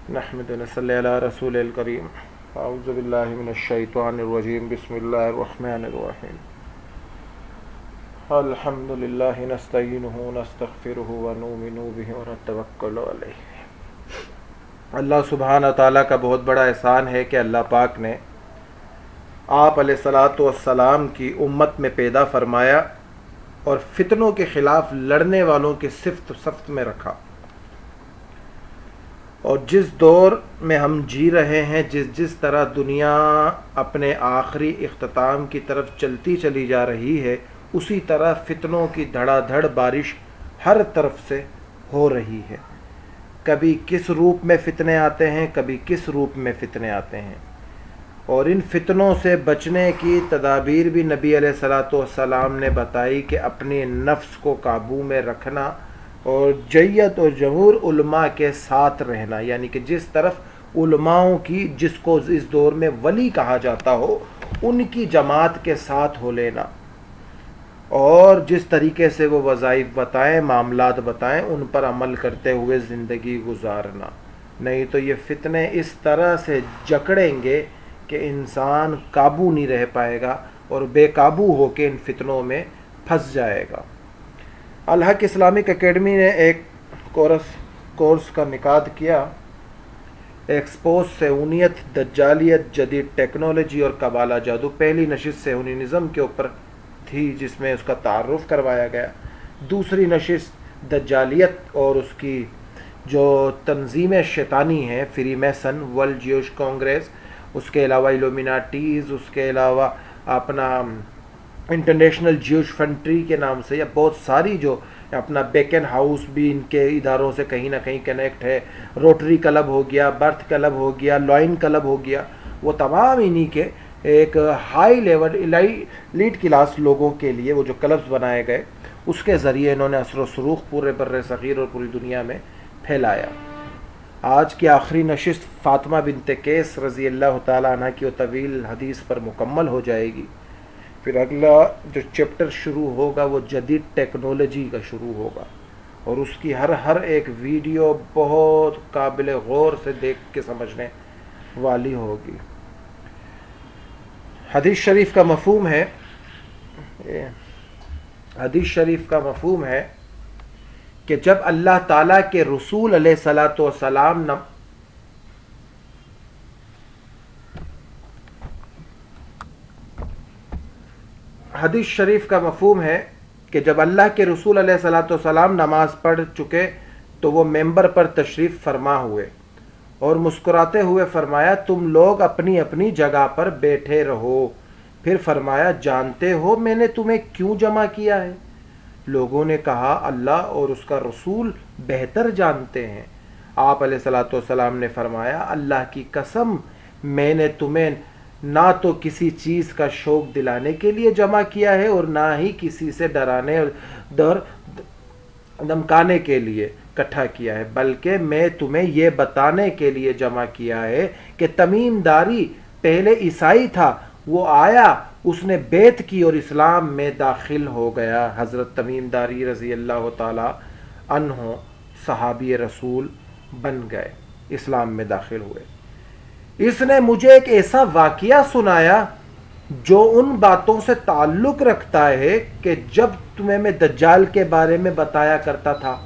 نحمد و نصلی علی رسول الکریم اعوذ باللہ من الشیطان الرجیم بسم اللہ الرحمن الرحیم الحمد للہ نستعینہ نستغفرہ ونؤمن بہ ونتوکل علیہ۔ اللہ سبحانہ تعالیٰ کا بہت بڑا احسان ہے کہ اللہ پاک نے آپ علیہ الصلاۃ والسلام کی امت میں پیدا فرمایا اور فتنوں کے خلاف لڑنے والوں کی صفت میں رکھا۔ اور جس دور میں ہم جی رہے ہیں، جس طرح دنیا اپنے آخری اختتام کی طرف چلتی چلی جا رہی ہے، اسی طرح فتنوں کی دھڑا دھڑ بارش ہر طرف سے ہو رہی ہے۔ کبھی کس روپ میں فتنے آتے ہیں، کبھی کس روپ میں فتنے آتے ہیں، اور ان فتنوں سے بچنے کی تدابیر بھی نبی علیہ الصلاۃ والسلام نے بتائی کہ اپنے نفس کو قابو میں رکھنا اور جیت اور جمہور علماء کے ساتھ رہنا، یعنی کہ جس طرف علماؤں کی، جس کو اس دور میں ولی کہا جاتا ہو، ان کی جماعت کے ساتھ ہو لینا، اور جس طریقے سے وہ وظائف بتائیں، معاملات بتائیں، ان پر عمل کرتے ہوئے زندگی گزارنا۔ نہیں تو یہ فتنے اس طرح سے جکڑیں گے کہ انسان قابو نہیں رہ پائے گا اور بے قابو ہو کے ان فتنوں میں پھنس جائے گا۔ الحق اسلامک اکیڈمی نے ایک کورس کا انعقاد کیا، ایکسپوز صہیونیت، دجالیت، جدید ٹیکنالوجی اور قبالہ جادو۔ پہلی نشست صہیونزم کے اوپر تھی جس میں اس کا تعارف کروایا گیا۔ دوسری نشست دجالیت اور اس کی جو تنظیم شیطانی ہے، Freemason, World Jewish Congress, اس کے علاوہ ایلومیناٹیز، اس کے علاوہ اپنا انٹرنیشنل جیوش فنٹری کے نام سے، یا بہت ساری جو اپنا بیکن ہاؤس بھی ان کے اداروں سے کہیں نہ کہیں کنیکٹ ہے، روٹری کلب ہو گیا، برتھ کلب ہو گیا، لوئن کلب ہو گیا، وہ تمام انہی کے ایک ہائی لیول لیڈ کلاس لوگوں کے لیے وہ جو کلبز بنائے گئے، اس کے ذریعے انہوں نے اثر و رسوخ پورے بر صغیر اور پوری دنیا میں پھیلایا۔ آج کی آخری نشست فاطمہ بنت قیس رضی اللہ تعالیٰ عنہ کی وہ طویل حدیث پر مکمل ہو جائے گی۔ پھر اگلا جو چیپٹر شروع ہوگا وہ جدید ٹیکنالوجی کا شروع ہوگا، اور اس کی ہر ایک ویڈیو بہت قابل غور سے دیکھ کے سمجھنے والی ہوگی۔ حدیث شریف کا مفہوم ہے کہ جب اللہ تعالیٰ کے رسول علیہ الصلاۃ والسلام حدیث شریف کا مفہوم ہے کہ جب اللہ کے رسول علیہ الصلاۃ والسلام نماز پڑھ چکے تو وہ ممبر پر تشریف فرما ہوئے اور مسکراتے ہوئے فرمایا، تم لوگ اپنی اپنی جگہ پر بیٹھے رہو۔ پھر فرمایا، جانتے ہو میں نے تمہیں کیوں جمع کیا ہے؟ لوگوں نے کہا، اللہ اور اس کا رسول بہتر جانتے ہیں۔ آپ علیہ الصلاۃ والسلام نے فرمایا، اللہ کی قسم میں نے تمہیں نہ تو کسی چیز کا شوق دلانے کے لیے جمع کیا ہے اور نہ ہی کسی سے ڈرانے اور دھمکانے کے لیے اکٹھا کیا ہے، بلکہ میں تمہیں یہ بتانے کے لیے جمع کیا ہے کہ تمیم داری پہلے عیسائی تھا، وہ آیا، اس نے بیعت کی اور اسلام میں داخل ہو گیا۔ حضرت تمیم داری رضی اللہ تعالی عنہ صحابی رسول بن گئے، اسلام میں داخل ہوئے۔ اس نے مجھے ایک ایسا واقعہ سنایا جو ان باتوں سے تعلق رکھتا ہے کہ جب تمہیں میں دجال کے بارے میں بتایا کرتا تھا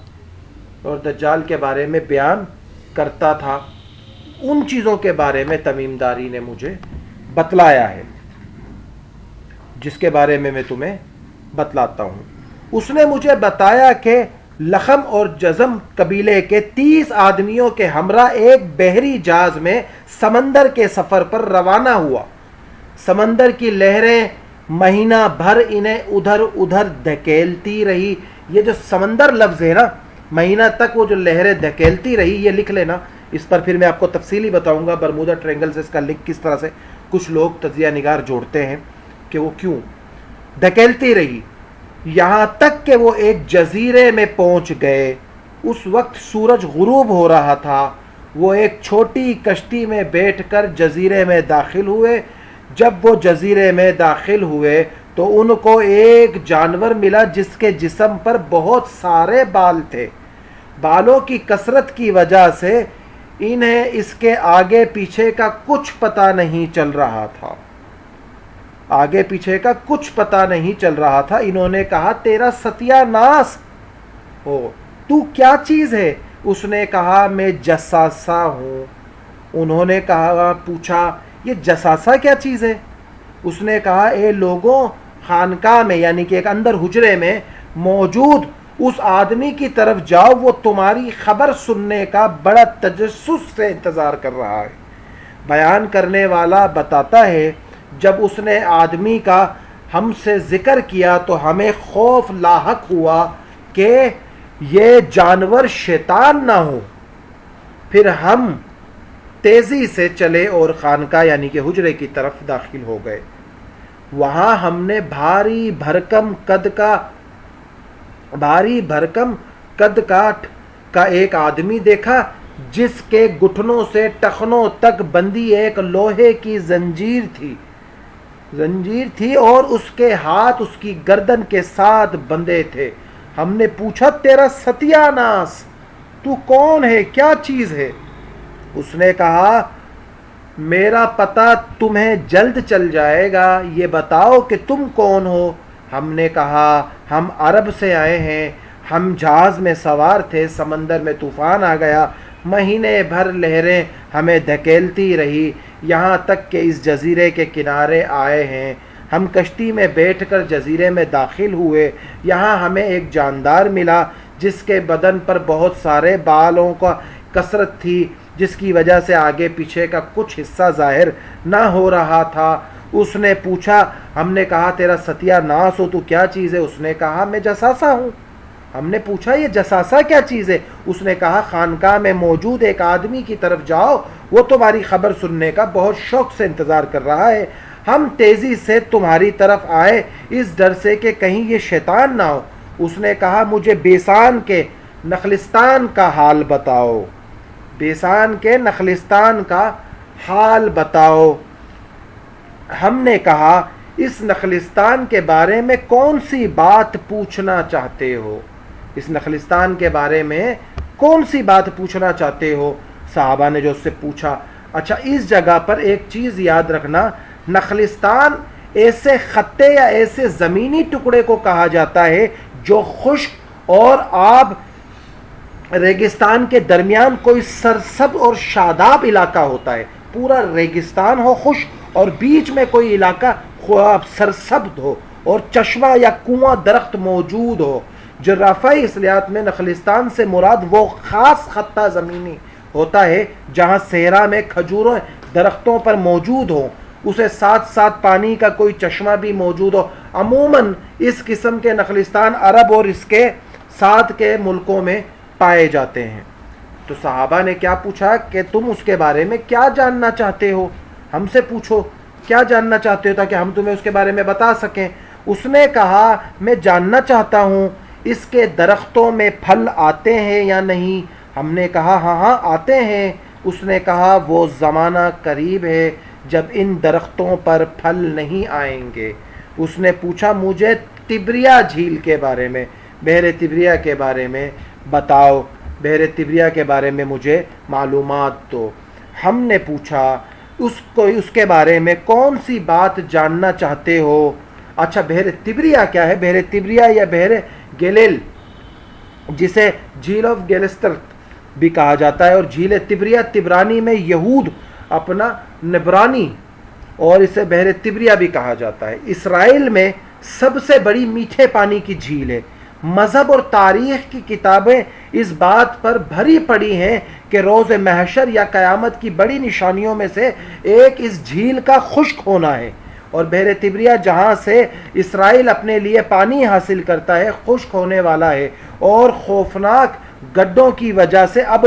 اور دجال کے بارے میں بیان کرتا تھا، ان چیزوں کے بارے میں تمیم داری نے مجھے بتلایا ہے، جس کے بارے میں تمہیں بتلاتا ہوں۔ اس نے مجھے بتایا کہ لخم اور جزم قبیلے کے 30 آدمیوں کے ہمراہ ایک بحری جہاز میں سمندر کے سفر پر روانہ ہوا۔ سمندر کی لہریں مہینہ بھر انہیں ادھر ادھر دھکیلتی رہی۔ یہ جو سمندر لفظ ہے نا، مہینہ تک وہ جو لہریں دھکیلتی رہی، یہ لکھ لینا، اس پر پھر میں آپ کو تفصیلی بتاؤں گا برمودا ٹرینگل سے اس کا لنک کس طرح سے کچھ لوگ تجزیہ نگار جوڑتے ہیں کہ وہ کیوں دھکیلتی رہی، یہاں تک کہ وہ ایک جزیرے میں پہنچ گئے۔ اس وقت سورج غروب ہو رہا تھا۔ وہ ایک چھوٹی کشتی میں بیٹھ کر جزیرے میں داخل ہوئے۔ جب وہ جزیرے میں داخل ہوئے تو ان کو ایک جانور ملا جس کے جسم پر بہت سارے بال تھے۔ بالوں کی کثرت کی وجہ سے انہیں اس کے آگے پیچھے کا کچھ پتہ نہیں چل رہا تھا، آگے پیچھے کا کچھ پتہ نہیں چل رہا تھا۔ انہوں نے کہا تیرا ستیہ ناس ہو، تو کیا چیز ہے؟ اس نے کہا میں جساسہ ہوں۔ انہوں نے کہا پوچھا یہ جساسہ کیا چیز ہے؟ اس نے کہا اے لوگوں، خانقاہ میں یعنی کہ ایک اندر حجرے میں موجود اس آدمی کی طرف جاؤ، وہ تمہاری خبر سننے کا بڑا تجسس سے انتظار کر رہا ہے۔ بیان کرنے والا بتاتا ہے جب اس نے آدمی کا ہم سے ذکر کیا تو ہمیں خوف لاحق ہوا کہ یہ جانور شیطان نہ ہو، پھر ہم تیزی سے چلے اور خانقاہ یعنی کہ حجرے کی طرف داخل ہو گئے۔ وہاں ہم نے بھاری بھرکم قد کا ایک آدمی دیکھا جس کے گھٹنوں سے ٹخنوں تک بندھی ایک لوہے کی زنجیر تھی اور اس کے ہاتھ اس کی گردن کے ساتھ بندھے تھے۔ ہم نے پوچھا تیرا ستیہ ناس، تو کون ہے، کیا چیز ہے؟ اس نے کہا میرا پتہ تمہیں جلد چل جائے گا، یہ بتاؤ کہ تم کون ہو؟ ہم نے کہا ہم عرب سے آئے ہیں، ہم جہاز میں سوار تھے، سمندر میں طوفان آ گیا، مہینے بھر لہریں ہمیں دھکیلتی رہی، یہاں تک کہ اس جزیرے کے کنارے آئے ہیں۔ ہم کشتی میں بیٹھ کر جزیرے میں داخل ہوئے، یہاں ہمیں ایک جاندار ملا جس کے بدن پر بہت سارے بالوں کا کثرت تھی، جس کی وجہ سے آگے پیچھے کا کچھ حصہ ظاہر نہ ہو رہا تھا۔ اس نے پوچھا، ہم نے کہا تیرا ستیہ ناس ہو، تو کیا چیز ہے؟ اس نے کہا میں جساسہ ہوں۔ ہم نے پوچھا یہ جساسہ کیا چیز ہے؟ اس نے کہا خانقاہ میں موجود ایک آدمی کی طرف جاؤ، وہ تمہاری خبر سننے کا بہت شوق سے انتظار کر رہا ہے۔ ہم تیزی سے تمہاری طرف آئے اس ڈر سے کہ کہیں یہ شیطان نہ ہو۔ اس نے کہا مجھے بیسان کے نخلستان کا حال بتاؤ، بیسان کے نخلستان کا حال بتاؤ۔ ہم نے کہا اس نخلستان کے بارے میں کون سی بات پوچھنا چاہتے ہو؟ اس نخلستان کے بارے میں کون سی بات پوچھنا چاہتے ہو؟ صحابہ نے جو اس سے پوچھا، اچھا اس جگہ پر ایک چیز یاد رکھنا، نخلستان ایسے خطے یا ایسے زمینی ٹکڑے کو کہا جاتا ہے جو خشک اور آب ریگستان کے درمیان کوئی سرسبز اور شاداب علاقہ ہوتا ہے۔ پورا ریگستان ہو خشک اور بیچ میں کوئی علاقہ سرسبز ہو اور چشمہ یا کنواں درخت موجود ہو۔ جغرافیائی اصطلاحات میں نخلستان سے مراد وہ خاص خطہ زمینی ہوتا ہے جہاں صحرا میں کھجوروں درختوں پر موجود ہو، اسے ساتھ ساتھ پانی کا کوئی چشمہ بھی موجود ہو۔ عموماً اس قسم کے نخلستان عرب اور اس کے ساتھ کے ملکوں میں پائے جاتے ہیں۔ تو صحابہ نے کیا پوچھا کہ تم اس کے بارے میں کیا جاننا چاہتے ہو؟ ہم سے پوچھو کیا جاننا چاہتے ہو تاکہ ہم تمہیں اس کے بارے میں بتا سکیں۔ اس نے کہا میں جاننا چاہتا ہوں اس کے درختوں میں پھل آتے ہیں یا نہیں؟ ہم نے کہا ہاں آتے ہیں۔ اس نے کہا وہ زمانہ قریب ہے جب ان درختوں پر پھل نہیں آئیں گے۔ اس نے پوچھا مجھے تبریا جھیل کے بارے میں، بحر تبریا کے بارے میں بتاؤ، بحر تبریا کے بارے میں مجھے معلومات دو۔ ہم نے پوچھا اس کے بارے میں کون سی بات جاننا چاہتے ہو؟ اچھا بحر تبریا کیا ہے؟ بحر تبریا یا بحر گیلیل، جسے جھیل آف گیلسٹرت بھی کہا جاتا ہے، اور جھیل تبریا تبرانی میں یہود اپنا نبرانی، اور اسے بحر تبریا بھی کہا جاتا ہے۔ اسرائیل میں سب سے بڑی میٹھے پانی کی جھیل ہے۔ مذہب اور تاریخ کی کتابیں اس بات پر بھری پڑی ہیں کہ روز محشر یا قیامت کی بڑی نشانیوں میں سے ایک اس جھیل کا خشک ہونا ہے، اور بحر تبریا جہاں سے اسرائیل اپنے لیے پانی حاصل کرتا ہے خشک ہونے والا ہے، اور خوفناک گڈھوں کی وجہ سے اب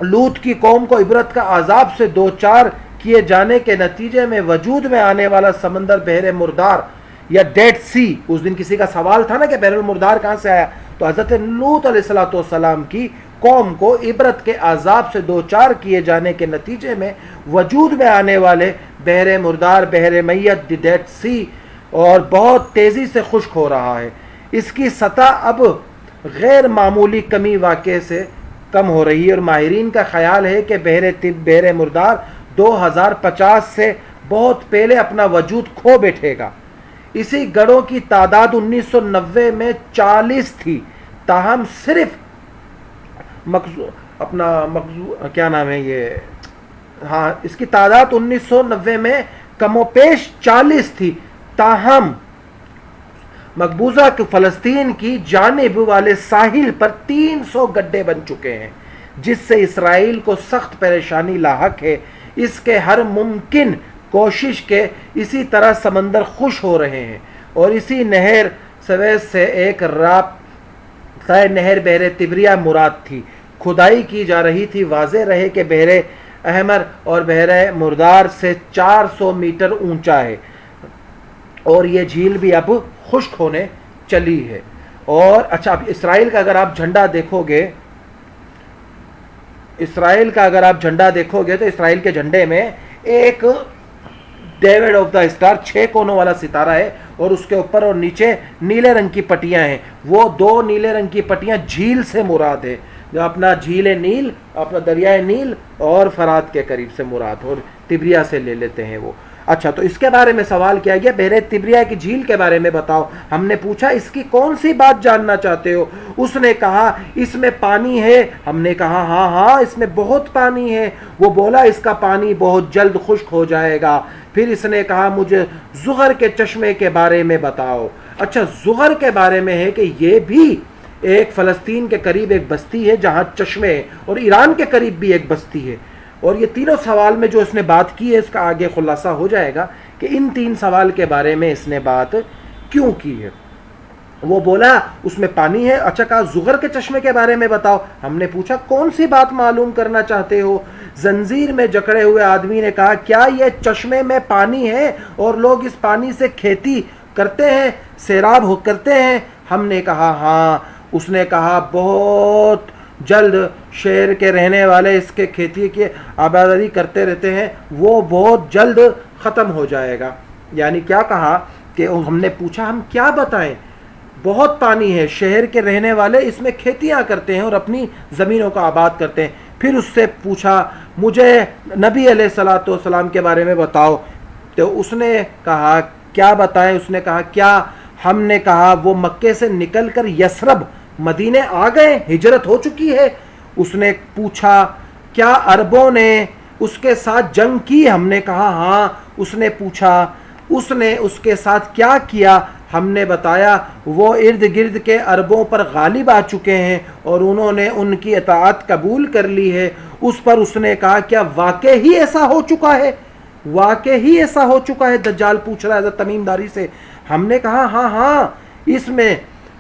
لوط کی قوم کو عبرت کا عذاب سے دوچار کیے جانے کے نتیجے میں وجود میں آنے والا سمندر بحر مردار یا ڈیڈ سی، اس دن کسی کا سوال تھا نا کہ بحر المردار کہاں سے آیا، تو حضرت لوط علیہ السلام کی قوم کو عبرت کے عذاب سے دوچار کیے جانے کے نتیجے میں وجود میں آنے والے بحر مردار، بحر میت، ڈیڈ سی، اور بہت تیزی سے خشک ہو رہا ہے۔ اس کی سطح اب غیر معمولی کمی واقع سے کم ہو رہی ہے، اور ماہرین کا خیال ہے کہ بحر مردار 2050 سے بہت پہلے اپنا وجود کھو بیٹھے گا۔ اسی گڑھوں کی تعداد 1990 میں 40 تھی، تاہم صرف کیا نام ہے یہ، ہاں اس کی تعداد 1990 میں کم و پیش 40 تھی، تاہم مقبوضہ فلسطین کی جانب والے ساحل پر 300 گڈھے بن چکے ہیں، جس سے اسرائیل کو سخت پریشانی لاحق ہے۔ اس کے ہر ممکن کوشش کے اسی طرح سمندر خوش ہو رہے ہیں، اور اسی نہر سویز سے ایک رابطہ نہر بحر تبریہ مراد تھی، کھدائی کی جا رہی تھی۔ واضح رہے کہ بحر احمر اور بحر مردار سے 400 میٹر اونچا ہے، اور یہ جھیل بھی اب خشک ہونے چلی ہے۔ اور اچھا، اب اسرائیل کا اگر آپ جھنڈا دیکھو گے، تو اسرائیل کے جھنڈے میں ایک ڈیوڈ آف دا اسٹار 6 کونوں والا ستارہ ہے، اور اس کے اوپر اور نیچے نیلے رنگ کی پٹیاں ہیں۔ وہ 2 نیلے رنگ کی پٹیاں جھیل سے مراد ہے، جو اپنا جھیل نیل، اپنا دریائے نیل اور فرات کے قریب سے مراد، اور تبریہ سے لے لیتے ہیں وہ۔ اچھا، تو اس کے بارے میں سوال کیا گیا، بحر تبریہ کی جھیل کے بارے میں بتاؤ۔ ہم نے پوچھا اس کی کون سی بات جاننا چاہتے ہو؟ اس نے کہا اس میں پانی ہے۔ ہم نے کہا ہاں اس میں بہت پانی ہے۔ وہ بولا اس کا پانی بہت جلد خشک ہو جائے گا۔ پھر اس نے کہا مجھے زغر کے چشمے کے بارے میں بتاؤ۔ اچھا، زغر کے بارے میں ہے کہ یہ بھی ایک فلسطین کے قریب ایک بستی ہے جہاں چشمے ہیں، اور ایران کے قریب بھی ایک بستی ہے۔ اور یہ تینوں سوال میں جو اس نے بات کی ہے، اس کا آگے خلاصہ ہو جائے گا کہ ان 3 سوال کے بارے میں اس نے بات کیوں کی ہے۔ وہ بولا اس میں پانی ہے۔ اچھا، کہا زغر کے چشمے کے بارے میں بتاؤ۔ ہم نے پوچھا کون سی بات معلوم کرنا چاہتے ہو؟ زنجیر میں جکڑے ہوئے آدمی نے کہا کیا یہ چشمے میں پانی ہے اور لوگ اس پانی سے کھیتی کرتے ہیں، سیراب کرتے ہیں؟ ہم نے کہا ہاں۔ اس نے کہا بہت جلد شہر کے رہنے والے اس کے کھیتی کی آبادی کرتے رہتے ہیں، وہ بہت جلد ختم ہو جائے گا۔ یعنی کیا کہا کہ ہم نے پوچھا ہم کیا بتائیں، بہت پانی ہے، شہر کے رہنے والے اس میں کھیتیاں کرتے ہیں اور اپنی زمینوں کو آباد کرتے ہیں۔ پھر اس سے پوچھا مجھے نبی علیہ الصلوۃ والسلام کے بارے میں بتاؤ۔ تو اس نے کہا کیا بتائیں؟ اس نے کہا کیا؟ ہم نے کہا وہ مکے سے نکل کر یثرب مدینے آ گئے، ہجرت ہو چکی ہے۔ اس نے پوچھا کیا عربوں نے اس کے ساتھ جنگ کی؟ ہم نے کہا ہاں۔ اس نے پوچھا اس نے اس کے ساتھ کیا کیا؟ ہم نے بتایا وہ ارد گرد کے عربوں پر غالب آ چکے ہیں اور انہوں نے ان کی اطاعت قبول کر لی ہے۔ اس پر اس نے کہا کیا واقع ہی ایسا ہو چکا ہے؟ واقع ہی ایسا ہو چکا ہے؟ دجال پوچھ رہا ہے حضرت تمیم داری سے۔ ہم نے کہا ہاں اس میں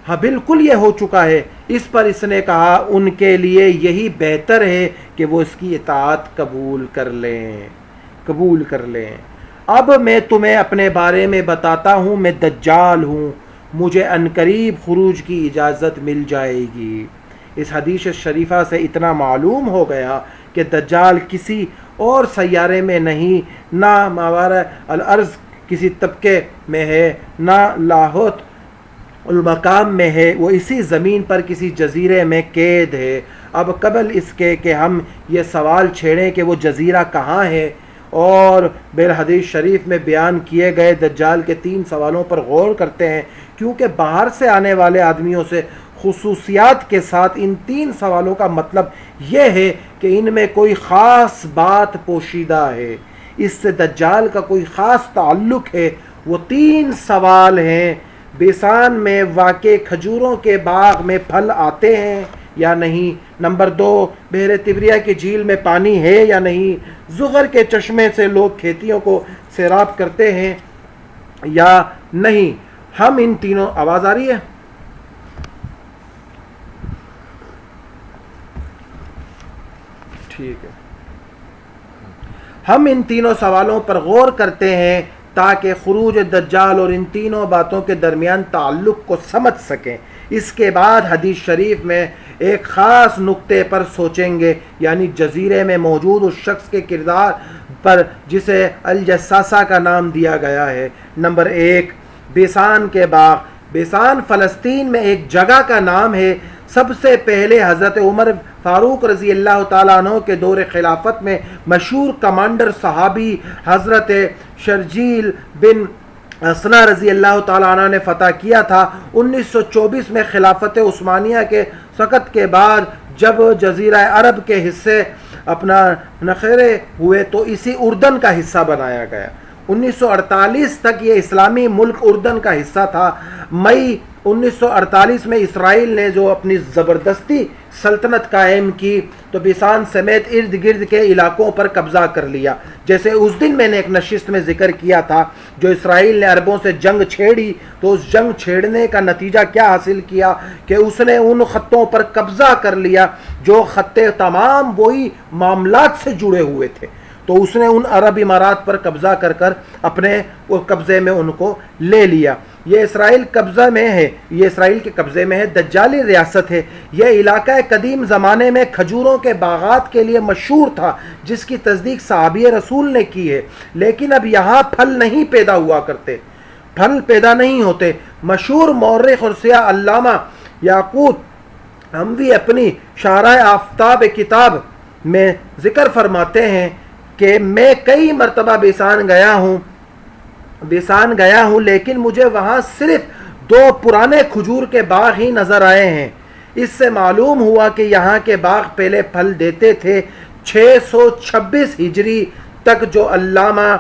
ہاں بالکل یہ ہو چکا ہے۔ اس پر اس نے کہا ان کے لیے یہی بہتر ہے کہ وہ اس کی اطاعت قبول کر لیں۔ اب میں تمہیں اپنے بارے میں بتاتا ہوں، میں دجال ہوں، مجھے عنقریب خروج کی اجازت مل جائے گی۔ اس حدیث شریفہ سے اتنا معلوم ہو گیا کہ دجال کسی اور سیارے میں نہیں، نہ ماوراء الارض کسی طبقے میں ہے، نہ لاہوت المقام میں ہے، وہ اسی زمین پر کسی جزیرے میں قید ہے۔ اب قبل اس کے کہ ہم یہ سوال چھیڑیں کہ وہ جزیرہ کہاں ہے اور بالحدیث شریف میں بیان کیے گئے دجال کے 3 سوالوں پر غور کرتے ہیں، کیونکہ باہر سے آنے والے آدمیوں سے خصوصیات کے ساتھ ان 3 سوالوں کا مطلب یہ ہے کہ ان میں کوئی خاص بات پوشیدہ ہے، اس سے دجال کا کوئی خاص تعلق ہے۔ وہ 3 سوال ہیں: بیسان میں واقع کھجوروں کے باغ میں پھل آتے ہیں یا نہیں؟ نمبر 2، بحر تبریہ کی جھیل میں پانی ہے یا نہیں؟ زغر کے چشمے سے لوگ کھیتیوں کو سیراب کرتے ہیں یا نہیں؟ ہم ان تینوں آواز آ رہی ہے؟ ٹھیک ہے۔ ہم ان تینوں سوالوں پر غور کرتے ہیں تاکہ خروج دجال اور ان تینوں باتوں کے درمیان تعلق کو سمجھ سکیں۔ اس کے بعد حدیث شریف میں ایک خاص نقطے پر سوچیں گے، یعنی جزیرے میں موجود اس شخص کے کردار پر جسے الجساسہ کا نام دیا گیا ہے۔ نمبر 1، بیسان کے باغ۔ بیسان فلسطین میں ایک جگہ کا نام ہے۔ سب سے پہلے حضرت عمر فاروق رضی اللہ تعالیٰ عنہ کے دور خلافت میں مشہور کمانڈر صحابی حضرت شرجیل بن اسنا رضی اللہ تعالیٰ عنہ نے فتح کیا تھا۔ 1924 میں خلافت عثمانیہ کے سقط کے بعد جب جزیرہ عرب کے حصے اپنا نخرے ہوئے تو اسی اردن کا حصہ بنایا گیا۔ 1948 تک یہ اسلامی ملک اردن کا حصہ تھا۔ مئی 1948 میں اسرائیل نے جو اپنی زبردستی سلطنت قائم کی تو بیسان سمیت ارد گرد کے علاقوں پر قبضہ کر لیا۔ جیسے اس دن میں نے ایک نشست میں ذکر کیا تھا، جو اسرائیل نے عربوں سے جنگ چھیڑی تو اس جنگ چھیڑنے کا نتیجہ کیا حاصل کیا کہ اس نے ان خطوں پر قبضہ کر لیا جو خطے تمام وہی معاملات سے جڑے ہوئے تھے، تو اس نے ان عرب امارات پر قبضہ کر کر اپنے قبضے میں ان کو لے لیا۔ یہ اسرائیل قبضہ میں ہے، یہ اسرائیل کے قبضے میں ہے، دجالی ریاست ہے۔ یہ علاقہ قدیم زمانے میں کھجوروں کے باغات کے لیے مشہور تھا، جس کی تصدیق صحابی رسول نے کی ہے، لیکن اب یہاں پھل نہیں پیدا ہوا کرتے، پھل پیدا نہیں ہوتے۔ مشہور مورخ اور سیاح علامہ یاقوت حموی اپنی شارح آفتاب کتاب میں ذکر فرماتے ہیں کہ میں کئی مرتبہ بیسان گیا ہوں لیکن مجھے وہاں صرف 2 پرانے کھجور کے باغ ہی نظر آئے ہیں۔ اس سے معلوم ہوا کہ یہاں کے باغ پہلے پھل دیتے تھے۔ 626 ہجری تک جو علامہ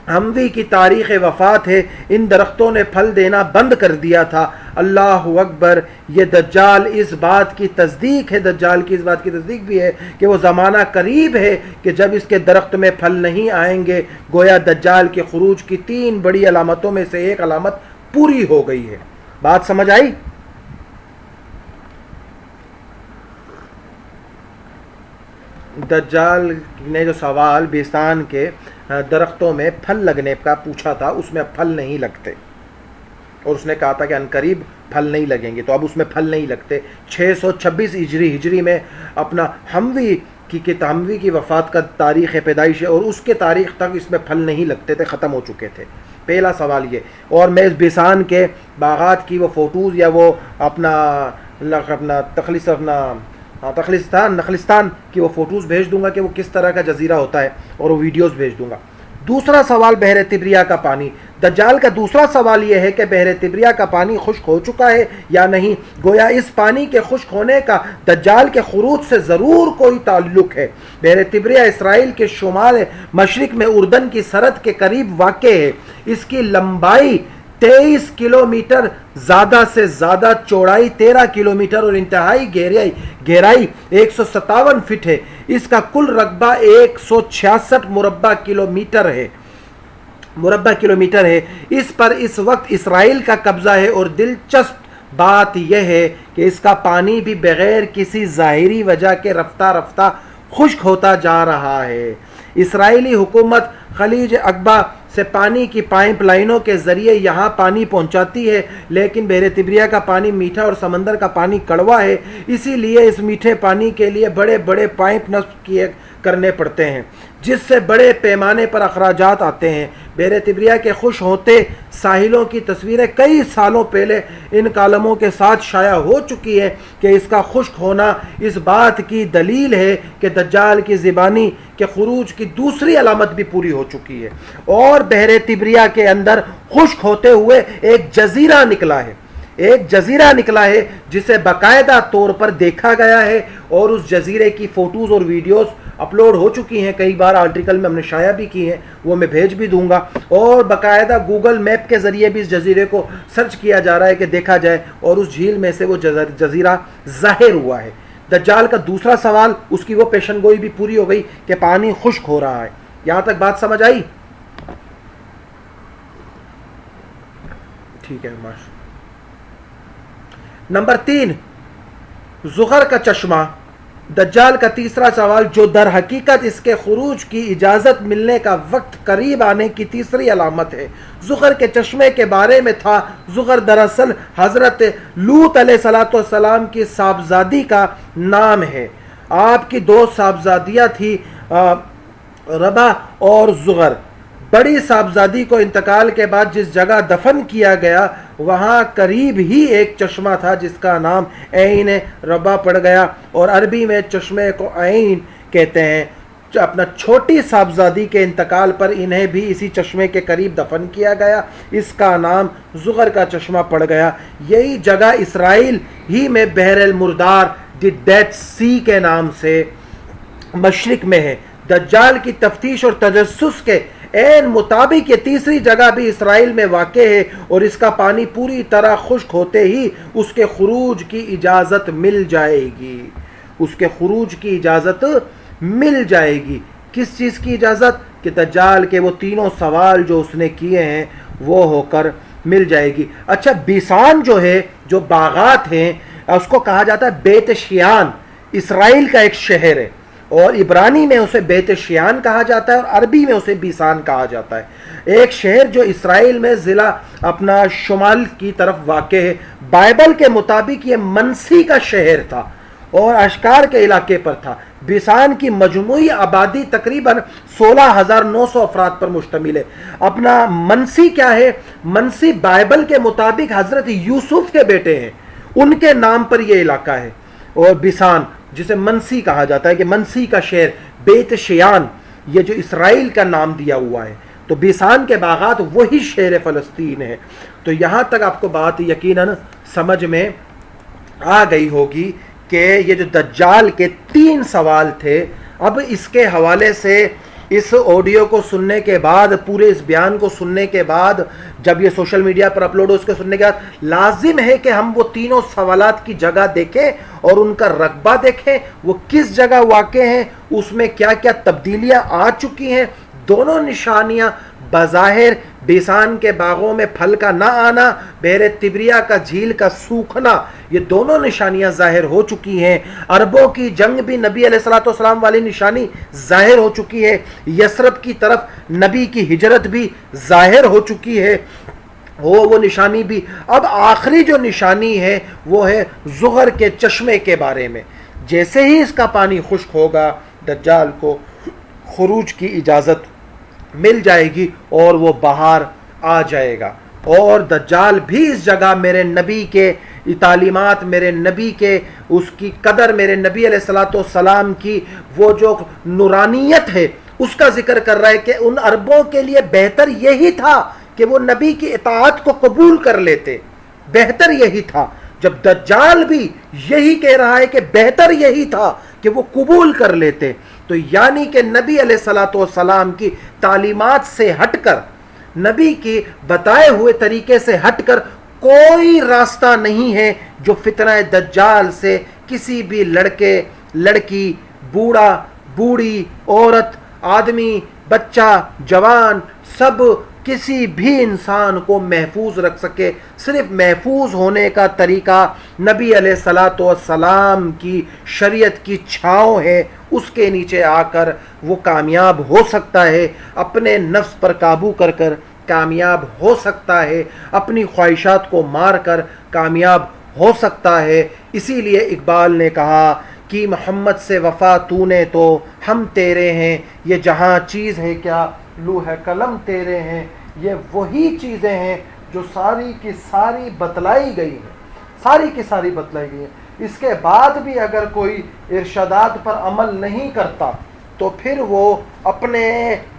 حموی کی تاریخ وفات ہے، ان درختوں نے پھل دینا بند کر دیا تھا۔ اللہ اکبر! یہ دجال اس بات کی تصدیق ہے، دجال کی اس بات کی تصدیق بھی ہے کہ وہ زمانہ قریب ہے کہ جب اس کے درخت میں پھل نہیں آئیں گے۔ گویا دجال کے خروج کی 3 بڑی علامتوں میں سے ایک علامت پوری ہو گئی ہے۔ بات سمجھ آئی؟ دجال نے جو سوال بیسان کے درختوں میں پھل لگنے کا پوچھا تھا، اس میں اب پھل نہیں لگتے، اور اس نے کہا تھا کہ عنقریب پھل نہیں لگیں گے، تو اب اس میں پھل نہیں لگتے۔ 626 ہجری میں اپنا حموی کی وفات کا تاریخ پیدائش ہے، اور اس کے تاریخ تک اس میں پھل نہیں لگتے تھے، ختم ہو چکے تھے۔ پہلا سوال یہ، اور میں اس بیسان کے باغات کی وہ فوٹوز یا وہ نخلستان کی وہ فوٹوز بھیج دوں گا کہ وہ کس طرح کا جزیرہ ہوتا ہے، اور وہ ویڈیوز بھیج دوں گا۔ دوسرا سوال بحر طبریہ کا پانی۔ دجال کا دوسرا سوال یہ ہے کہ بحر طبریہ کا پانی خشک ہو چکا ہے یا نہیں۔ گویا اس پانی کے خشک ہونے کا دجال کے خروج سے ضرور کوئی تعلق ہے۔ بحر طبریہ اسرائیل کے شمال مشرق میں اردن کی سرحد کے قریب واقع ہے۔ اس کی لمبائی 23 کلومیٹر، زیادہ سے زیادہ چوڑائی 13 کلومیٹر اور انتہائی گہرائی 157 فٹ ہے۔ اس کا کل رقبہ 166 مربع کلومیٹر ہے۔ اس پر اس وقت اسرائیل کا قبضہ ہے، اور دلچسپ بات یہ ہے کہ اس کا پانی بھی بغیر کسی ظاہری وجہ کے رفتہ رفتہ خشک ہوتا جا رہا ہے۔ اسرائیلی حکومت خلیج عقبہ سے پانی کی پائپ لائنوں کے ذریعے یہاں پانی پہنچاتی ہے، لیکن بحر طبریہ کا پانی میٹھا اور سمندر کا پانی کڑوا ہے، اسی لیے اس میٹھے پانی کے لیے بڑے بڑے پائپ نصب کرنے پڑتے ہیں، جس سے بڑے پیمانے پر اخراجات آتے ہیں۔ بحر طبریہ کے خشک ہوتے ساحلوں کی تصویریں کئی سالوں پہلے ان کالموں کے ساتھ شائع ہو چکی ہیں کہ اس کا خشک ہونا اس بات کی دلیل ہے کہ دجال کی زبانی کے خروج کی دوسری علامت بھی پوری ہو چکی ہے، اور بحر طبریہ کے اندر خشک ہوتے ہوئے ایک جزیرہ نکلا ہے جسے باقاعدہ طور پر دیکھا گیا ہے، اور اس جزیرے کی فوٹوز اور ویڈیوز اپلوڈ ہو چکی ہیں، کئی بار آرٹیکل میں ہم نے شائع بھی کی ہیں، وہ میں بھیج بھی دوں گا، اور باقاعدہ گوگل میپ کے ذریعے بھی اس جزیرے کو سرچ کیا جا رہا ہے کہ دیکھا جائے، اور اس جھیل میں سے وہ جزیرہ ظاہر ہوا ہے۔ دجال کا دوسرا سوال، اس کی وہ پیشن گوئی بھی پوری ہو گئی کہ پانی خشک ہو رہا ہے۔ یہاں تک بات سمجھ آئی؟ ٹھیک ہے، ماشاءاللہ۔ نمبر 3، زغر کا چشمہ۔ دجال کا تیسرا سوال، جو در حقیقت اس کے خروج کی اجازت ملنے کا وقت قریب آنے کی تیسری علامت ہے۔ زغر کے چشمے کے بارے میں تھا۔ زغر دراصل حضرت لوط علیہ السلام کی صاحبزادی کا نام ہے۔ آپ کی 2 صاحبزادیاں تھی، ربا اور زغر۔ بڑی صاحبزادی کو انتقال کے بعد جس جگہ دفن کیا گیا وہاں قریب ہی ایک چشمہ تھا جس کا نام عین ربا پڑ گیا، اور عربی میں چشمے کو عین کہتے ہیں۔ اپنا چھوٹی صاحبزادی کے انتقال پر انہیں بھی اسی چشمے کے قریب دفن کیا گیا، اس کا نام زغر کا چشمہ پڑ گیا۔ یہی جگہ اسرائیل ہی میں بحر المردار دی ڈیڈ سی کے نام سے مشرق میں ہے۔ دجال کی تفتیش اور تجسس کے عین مطابق یہ تیسری جگہ بھی اسرائیل میں واقع ہے، اور اس کا پانی پوری طرح خشک ہوتے ہی اس کے خروج کی اجازت مل جائے گی۔ اس کے خروج کی اجازت مل جائے گی۔ کس چیز کی اجازت؟ کہ دجال کے وہ تینوں سوال جو اس نے کیے ہیں وہ ہو کر مل جائے گی۔ اچھا، بیسان جو ہے، جو باغات ہیں، اس کو کہا جاتا ہے بیت شیان، اسرائیل کا ایک شہر ہے، اور عبرانی میں اسے بیت شیان کہا جاتا ہے، اور عربی میں اسے بیسان کہا جاتا ہے۔ ایک شہر جو اسرائیل میں ضلع اپنا شمال کی طرف واقع ہے۔ بائبل کے مطابق یہ منسی کا شہر تھا اور اشکار کے علاقے پر تھا۔ بیسان کی مجموعی آبادی تقریباً 16,900 افراد پر مشتمل ہے۔ اپنا منسی کیا ہے؟ منسی بائبل کے مطابق حضرت یوسف کے بیٹے ہیں، ان کے نام پر یہ علاقہ ہے۔ اور بیسان جسے منسی کہا جاتا ہے، کہ منسی کا شہر، بیت شیان، یہ جو اسرائیل کا نام دیا ہوا ہے، تو بیسان کے باغات وہی شہر فلسطین ہے۔ تو یہاں تک آپ کو بات یقیناً سمجھ میں آ گئی ہوگی کہ یہ جو دجال کے 3 سوال تھے، اب اس کے حوالے سے اس آڈیو کو سننے کے بعد، پورے اس بیان کو سننے کے بعد، جب یہ سوشل میڈیا پر اپلوڈ ہو، اس کو سننے کے بعد لازم ہے کہ ہم وہ تینوں سوالات کی جگہ دیکھیں اور ان کا رقبہ دیکھیں، وہ کس جگہ واقع ہیں، اس میں کیا کیا تبدیلیاں آ چکی ہیں۔ دونوں نشانیاں بظاہر بیسان کے باغوں میں پھل کا نہ آنا، بحر تبریہ کا جھیل کا سوکھنا، یہ دونوں نشانیاں ظاہر ہو چکی ہیں۔ عربوں کی جنگ بھی نبی علیہ الصلوۃ والسلام والی نشانی ظاہر ہو چکی ہے۔ یثرب کی طرف نبی کی ہجرت بھی ظاہر ہو چکی ہے، وہ نشانی بھی۔ اب آخری جو نشانی ہے وہ ہے زغر کے چشمے کے بارے میں۔ جیسے ہی اس کا پانی خشک ہوگا، دجال کو خروج کی اجازت مل جائے گی اور وہ باہر آ جائے گا، اور دجال بھی اس جگہ میرے نبی کے تعلیمات، میرے نبی کے اس کی قدر، میرے نبی علیہ الصلوۃ والسلام کی وہ جو نورانیت ہے اس کا ذکر کر رہا ہے کہ ان عربوں کے لیے بہتر یہی تھا کہ وہ نبی کی اطاعت کو قبول کر لیتے، بہتر یہی تھا۔ جب دجال بھی یہی کہہ رہا ہے کہ بہتر یہی تھا کہ وہ قبول کر لیتے، تو یعنی کہ نبی علیہ الصلوۃ والسلام کی تعلیمات سے ہٹ کر، نبی کی بتائے ہوئے طریقے سے ہٹ کر کوئی راستہ نہیں ہے جو فتنہ دجال سے کسی بھی لڑکے، لڑکی، بوڑھا، بوڑھی، عورت، آدمی، بچہ، جوان، سب کسی بھی انسان کو محفوظ رکھ سکے۔ صرف محفوظ ہونے کا طریقہ نبی علیہ الصلوۃ والسلام کی شریعت کی چھاؤں ہے، اس کے نیچے آ کر وہ کامیاب ہو سکتا ہے، اپنے نفس پر قابو کر کر کامیاب ہو سکتا ہے، اپنی خواہشات کو مار کر کامیاب ہو سکتا ہے۔ اسی لیے اقبال نے کہا کہ محمد سے وفا تو نے تو ہم تیرے ہیں، یہ جہاں چیز ہے کیا لوح قلم تیرے ہیں۔ یہ وہی چیزیں ہیں جو ساری کی ساری بتلائی گئی ہیں، ساری کی ساری بتلائی گئی ہیں۔ اس کے بعد بھی اگر کوئی ارشادات پر عمل نہیں کرتا تو پھر وہ اپنے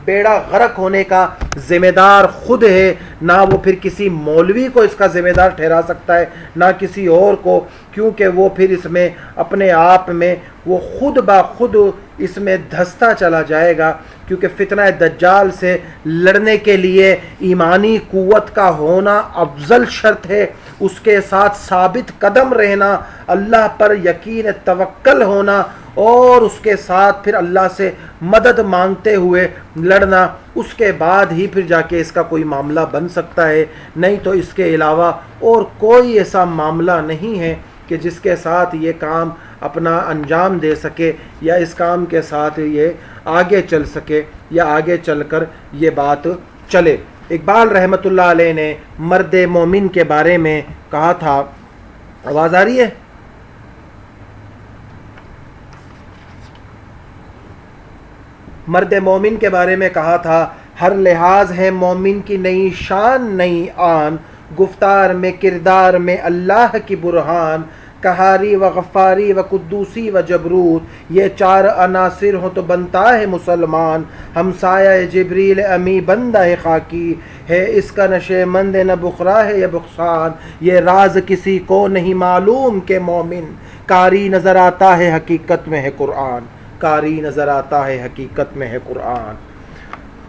بیڑا غرق ہونے کا ذمہ دار خود ہے، نہ وہ پھر کسی مولوی کو اس کا ذمہ دار ٹھہرا سکتا ہے، نہ کسی اور کو، کیونکہ وہ پھر اس میں اپنے آپ میں وہ خود بخود اس میں دھستا چلا جائے گا۔ کیونکہ فتنہ دجال سے لڑنے کے لیے ایمانی قوت کا ہونا افضل شرط ہے، اس کے ساتھ ثابت قدم رہنا، اللہ پر یقین توکل ہونا، اور اس کے ساتھ پھر اللہ سے مدد مانگتے ہوئے لڑنا۔ اس کے بعد ہی پھر جا کے اس کا کوئی معاملہ بن سکتا ہے، نہیں تو اس کے علاوہ اور کوئی ایسا معاملہ نہیں ہے کہ جس کے ساتھ یہ کام اپنا انجام دے سکے، یا اس کام کے ساتھ یہ آگے چل سکے، یا آگے چل کر یہ بات چلے۔ اقبال رحمۃ اللہ علیہ نے مرد مومن کے بارے میں کہا تھا، آواز آ رہی ہے؟ مرد مومن کے بارے میں کہا تھا، ہر لحاظ ہے مومن کی نئی شان نئی آن، گفتار میں کردار میں اللہ کی برہان، قہاری و غفاری و قدوسی و جبروت، یہ چار عناصر ہوں تو بنتا ہے مسلمان، ہمسایہ جبریل امی بندہ خاکی ہے، اس کا نشے مند نہ بخرا ہے یا بخشان، یہ راز کسی کو نہیں معلوم کہ مومن قاری نظر آتا ہے حقیقت میں ہے قرآن، قاری نظر آتا ہے حقیقت میں ہے قرآن۔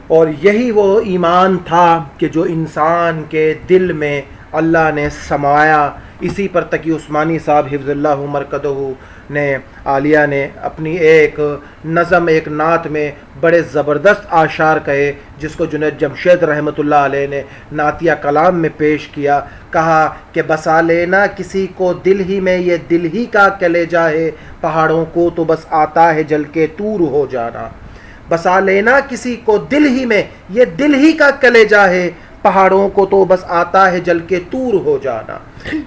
اور یہی وہ ایمان تھا کہ جو انسان کے دل میں اللہ نے سمایا۔ اسی پر تقی عثمانی صاحب حفظ اللہ مرکزہ نے عالیہ نے اپنی ایک نظم، ایک نعت میں بڑے زبردست اشعار کہے، جس کو جنید جمشید رحمۃ اللہ علیہ نے نعتیہ کلام میں پیش کیا۔ کہا کہ بسا لینا کسی کو دل ہی میں، یہ دل ہی کا کلیجہ ہے، پہاڑوں کو تو بس آتا ہے جل کے طور ہو جانا۔ بسا لینا کسی کو دل ہی میں، یہ دل ہی کا کلیجہ ہے، پہاڑوں کو تو بس آتا ہے جل کے طور ہو جانا۔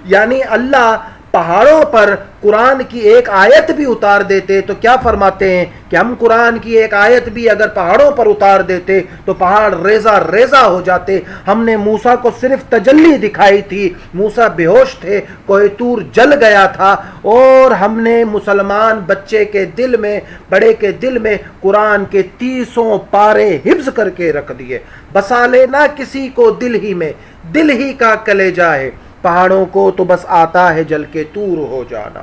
یعنی اللہ پہاڑوں پر قرآن کی ایک آیت بھی اتار دیتے تو کیا فرماتے ہیں کہ ہم قرآن کی ایک آیت بھی اگر پہاڑوں پر اتار دیتے تو پہاڑ ریزہ ریزہ ہو جاتے۔ ہم نے موسیٰ کو صرف تجلی دکھائی تھی، موسیٰ بے ہوش تھے، کوہ طور جل گیا تھا، اور ہم نے مسلمان بچے کے دل میں، بڑے کے دل میں قرآن کے 30 پارے حفظ کر کے رکھ دیے۔ بسا لینا کسی کو دل ہی میں، دل ہی کا کلیجہ ہے، پہاڑوں کو تو بس آتا ہے جل کے طور ہو جانا۔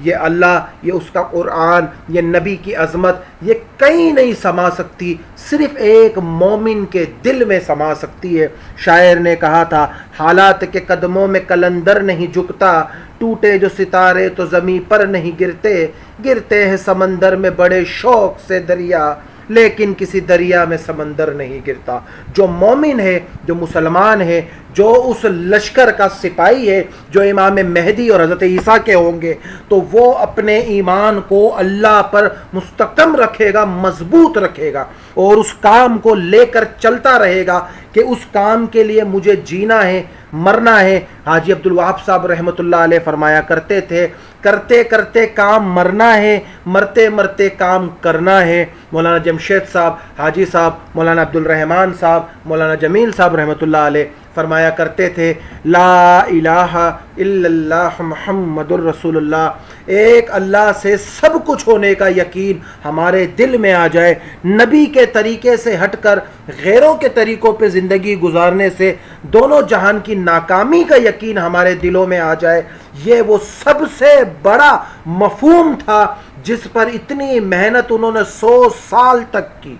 یہ اللہ، یہ اس کا قرآن، یہ نبی کی عظمت، یہ کہیں نہیں سما سکتی، صرف ایک مومن کے دل میں سما سکتی ہے۔ شاعر نے کہا تھا، حالات کے قدموں میں قلندر نہیں جھکتا، ٹوٹے جو ستارے تو زمیں پر نہیں گرتے، گرتے ہیں سمندر میں بڑے شوق سے دریا، لیکن کسی دریا میں سمندر نہیں گرتا۔ جو مومن ہے، جو مسلمان ہے، جو اس لشکر کا سپاہی ہے جو امام مہدی اور حضرت عیسیٰ کے ہوں گے، تو وہ اپنے ایمان کو اللہ پر مستحکم رکھے گا، مضبوط رکھے گا، اور اس کام کو لے کر چلتا رہے گا کہ اس کام کے لیے مجھے جینا ہے، مرنا ہے۔ حاجی عبدالوہاب صاحب رحمۃ اللہ علیہ فرمایا کرتے تھے، کرتے کرتے کام مرنا ہے، مرتے مرتے کام کرنا ہے۔ مولانا جمشید صاحب، حاجی صاحب، مولانا عبدالرحمن صاحب، مولانا جمیل صاحب رحمۃ اللہ علیہ فرمایا کرتے تھے، لا الہ الا اللہ محمد الرسول اللہ، ایک اللہ سے سب کچھ ہونے کا یقین ہمارے دل میں آ جائے، نبی کے طریقے سے ہٹ کر غیروں کے طریقوں پہ زندگی گزارنے سے دونوں جہان کی ناکامی کا یقین ہمارے دلوں میں آ جائے، یہ وہ سب سے بڑا مفہوم تھا جس پر اتنی محنت انہوں نے 100 سال تک کی،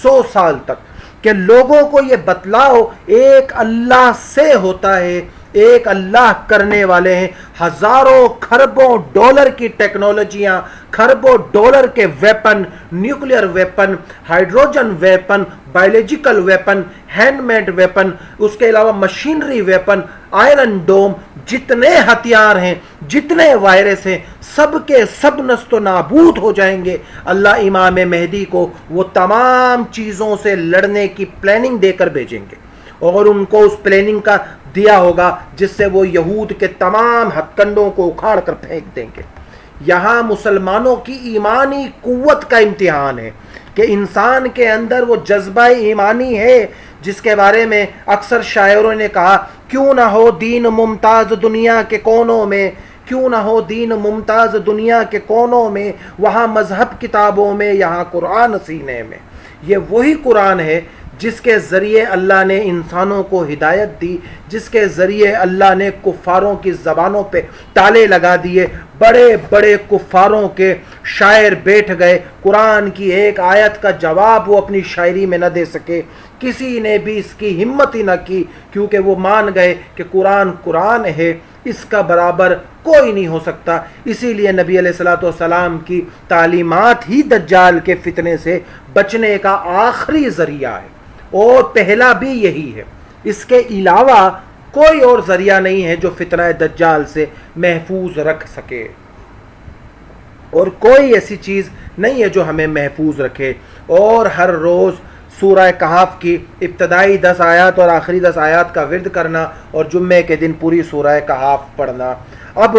100 سال تک، کہ لوگوں کو یہ بتلاؤ ایک اللہ سے ہوتا ہے، ایک اللہ کرنے والے ہیں۔ ہزاروں کھربوں ڈالر کی ٹیکنالوجیاں، کھربوں ڈالر کے weapon, nuclear weapon, hydrogen weapon, biological weapon, handmade weapon, اس کے علاوہ مشینری ویپن، آئرن ڈوم، جتنے ہتھیار ہیں، جتنے وائرس ہیں، سب کے سب نست و نابود ہو جائیں گے۔ اللہ امام مہدی کو وہ تمام چیزوں سے لڑنے کی پلاننگ دے کر بھیجیں گے، اور ان کو اس پلاننگ کا دیا ہوگا جس سے وہ یہود کے تمام ہتھ کنڈوں کو اکھاڑ کر پھینک دیں گے۔ یہاں مسلمانوں کی ایمانی قوت کا امتحان ہے کہ انسان کے اندر وہ جذبہ ایمانی ہے جس کے بارے میں اکثر شاعروں نے کہا، کیوں نہ ہو دین ممتاز دنیا کے کونوں میں، کیوں نہ ہو دین ممتاز دنیا کے کونوں میں، وہاں مذہب کتابوں میں، یہاں قرآن سینے میں۔ یہ وہی قرآن ہے جس کے ذریعے اللہ نے انسانوں کو ہدایت دی، جس کے ذریعے اللہ نے کفاروں کی زبانوں پہ تالے لگا دیے۔ بڑے بڑے کفاروں کے شاعر بیٹھ گئے، قرآن کی ایک آیت کا جواب وہ اپنی شاعری میں نہ دے سکے، کسی نے بھی اس کی ہمت ہی نہ کی، کیونکہ وہ مان گئے کہ قرآن قرآن ہے، اس کا برابر کوئی نہیں ہو سکتا۔ اسی لیے نبی علیہ الصلوۃ والسلام کی تعلیمات ہی دجال کے فتنے سے بچنے کا آخری ذریعہ ہے، اور پہلا بھی یہی ہے۔ اس کے علاوہ کوئی اور ذریعہ نہیں ہے جو فتنہ دجال سے محفوظ رکھ سکے، اور کوئی ایسی چیز نہیں ہے جو ہمیں محفوظ رکھے۔ اور ہر روز سورہ کہف کی ابتدائی 10 آیات اور آخری 10 آیات کا ورد کرنا، اور جمعے کے دن پوری سورہ کہف پڑھنا۔ اب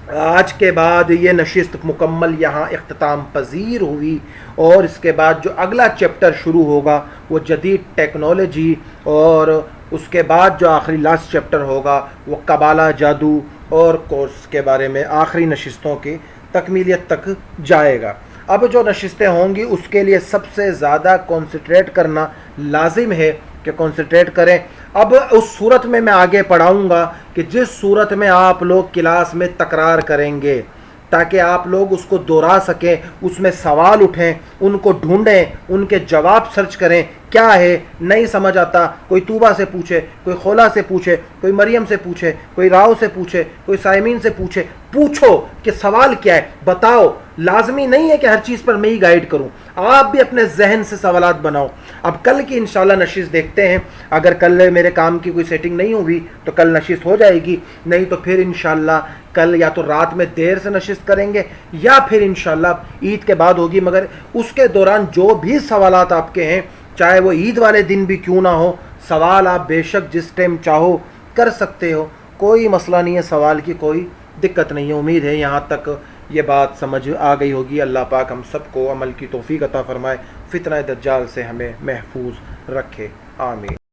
آج کے بعد یہ نشست مکمل یہاں اختتام پذیر ہوئی، اور اس کے بعد جو اگلا چیپٹر شروع ہوگا وہ جدید ٹیکنالوجی اور اس کے بعد جو آخری لاسٹ چیپٹر ہوگا وہ قبالہ، جادو اور کورس کے بارے میں آخری نشستوں کی تکمیلیت تک جائے گا۔ اب جو نشستیں ہوں گی اس کے لیے سب سے زیادہ کنسنٹریٹ کرنا لازم ہے کہ کنسنٹریٹ کریں۔ اب اس صورت میں آگے پڑھاؤں گا کہ جس صورت میں آپ لوگ کلاس میں تکرار کریں گے تاکہ آپ لوگ اس کو دہرا سکیں، اس میں سوال اٹھیں، ان کو ڈھونڈیں، ان کے جواب سرچ کریں، کیا ہے نہیں سمجھ آتا، کوئی طوبہ سے پوچھے، کوئی خولا سے پوچھے، کوئی مریم سے پوچھے، کوئی راؤ سے پوچھے، کوئی سائمین سے پوچھے، پوچھو کہ سوال کیا ہے، بتاؤ۔ لازمی نہیں ہے کہ ہر چیز پر میں ہی گائیڈ کروں، آپ بھی اپنے ذہن سے سوالات بناؤ۔ اب کل کی انشاءاللہ نشست دیکھتے ہیں، اگر کل میرے کام کی کوئی سیٹنگ نہیں ہوئی تو کل نشست ہو جائے گی، نہیں تو پھر انشاءاللہ کل یا تو رات میں دیر سے نشست کریں گے یا پھر انشاءاللہ عید کے بعد ہوگی، مگر اس کے دوران جو بھی سوالات آپ کے ہیں، چاہے وہ عید والے دن بھی کیوں نہ ہو، سوال آپ بے شک جس ٹائم چاہو کر سکتے ہو، کوئی مسئلہ نہیں ہے، سوال کی کوئی دقت نہیں ہے۔ امید ہے یہاں تک یہ بات سمجھ آ گئی ہوگی۔ اللہ پاک ہم سب کو عمل کی توفیق عطا فرمائے، فتنہ دجال سے ہمیں محفوظ رکھے، آمین۔